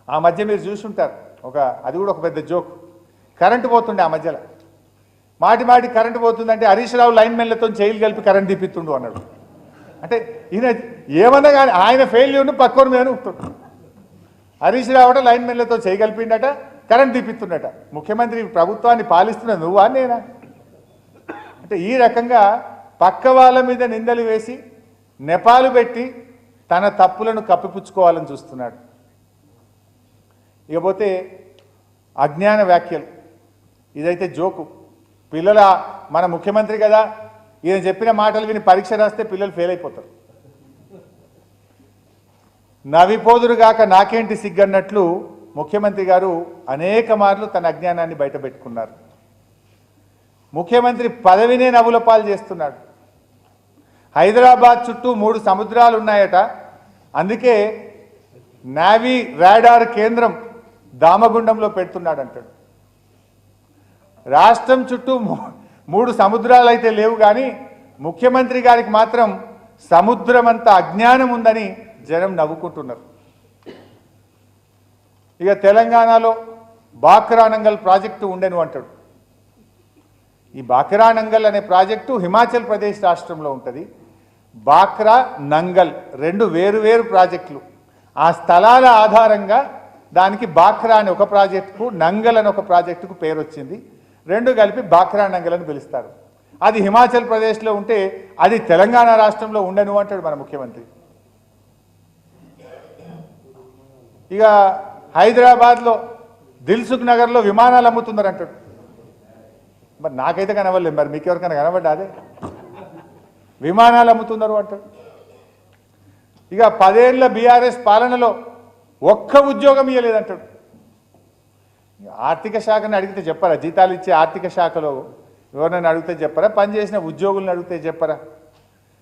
ఆ మధ్య మీరు చూసుంటారు అది కూడా ఒక పెద్ద జోక్. కరెంటు పోతుండే ఆ మధ్యలో, మాటి మాటి current పోతుందంటే Harish Rao line మెన్లతో jail కలిపి కరెంట్ తీపిస్తుండు అన్నాడు. అంటే ఈయన ఏమన్నా కానీ ఆయన ఫెయిల్యూర్ను పక్కన మీద ఉంటుంది. Harish Rao line మెన్లతో చేయగలిపిండట, current తీపిస్తుండట. ముఖ్యమంత్రి ప్రభుత్వాన్ని పాలిస్తున్నది నువ్వా నేనా? అంటే ఈ రకంగా పక్క వాళ్ళ మీద నిందలు వేసి నెపాలు పెట్టి తన తప్పులను కప్పిపుచ్చుకోవాలని చూస్తున్నాడు. ఇకపోతే అజ్ఞాన వ్యాఖ్యలు, ఇదైతే జోకు. మన ముఖ్యమంత్రి కదా, ఈయన చెప్పిన మాటలు విని పరీక్ష రాస్తే పిల్లలు ఫెయిల్ అయిపోతారు. నవిపోదురుగాక నాకేంటి సిగ్గన్నట్లు ముఖ్యమంత్రి గారు అనేక మార్లు తన అజ్ఞానాన్ని బయటపెట్టుకున్నారు. ముఖ్యమంత్రి పదవినే నవ్వుల పాలు చేస్తున్నాడు. హైదరాబాద్ చుట్టూ 3 సముద్రాలు ఉన్నాయట, అందుకే నావీ రాడార్ కేంద్రం దామగుండంలో పెడుతున్నాడు అంటాడు. రాష్ట్రం చుట్టూ 3 సముద్రాలు అయితే లేవు, కానీ ముఖ్యమంత్రి గారికి మాత్రం సముద్రమంత అజ్ఞానం ఉందని జనం నవ్వుకుంటున్నారు. ఇక తెలంగాణలో బాక్రానంగల్ ప్రాజెక్టు ఉండెను అంటాడు. ఈ బాక్రానంగల్ అనే ప్రాజెక్టు హిమాచల్ ప్రదేశ్ రాష్ట్రంలో ఉంటుంది. బాక్రా నంగల్ 2 వేరు ప్రాజెక్టులు. ఆ స్థలాల ఆధారంగా దానికి బాక్రా అని ఒక ప్రాజెక్టుకు, నంగల్ అని ఒక ప్రాజెక్టుకు పేరు వచ్చింది. 2 కలిపి బాక్రా నంగల్ అని పిలుస్తారు. అది హిమాచల్ ప్రదేశ్లో ఉంటే అది తెలంగాణ రాష్ట్రంలో ఉండను అంటాడు మన ముఖ్యమంత్రి. ఇక హైదరాబాద్లో దిల్సుఖ్ నగర్లో విమానాలు అమ్ముతున్నారు అంటాడు. మరి నాకైతే కనవలేదు, మరి మీకు ఎవరికైనా కనబడ్డా? అదే విమానాలు అమ్ముతున్నారు అంటాడు. ఇక 10 ఏళ్ల బీఆర్ఎస్ పాలనలో ఒక్క ఉద్యోగం ఇవ్వలేదంటాడు. ఆర్థిక శాఖని అడిగితే చెప్పరా? జీతాలు ఇచ్చే ఆర్థిక శాఖలో ఎవరినైనా అడిగితే చెప్పరా? పనిచేసిన ఉద్యోగులను అడిగితే చెప్పరా?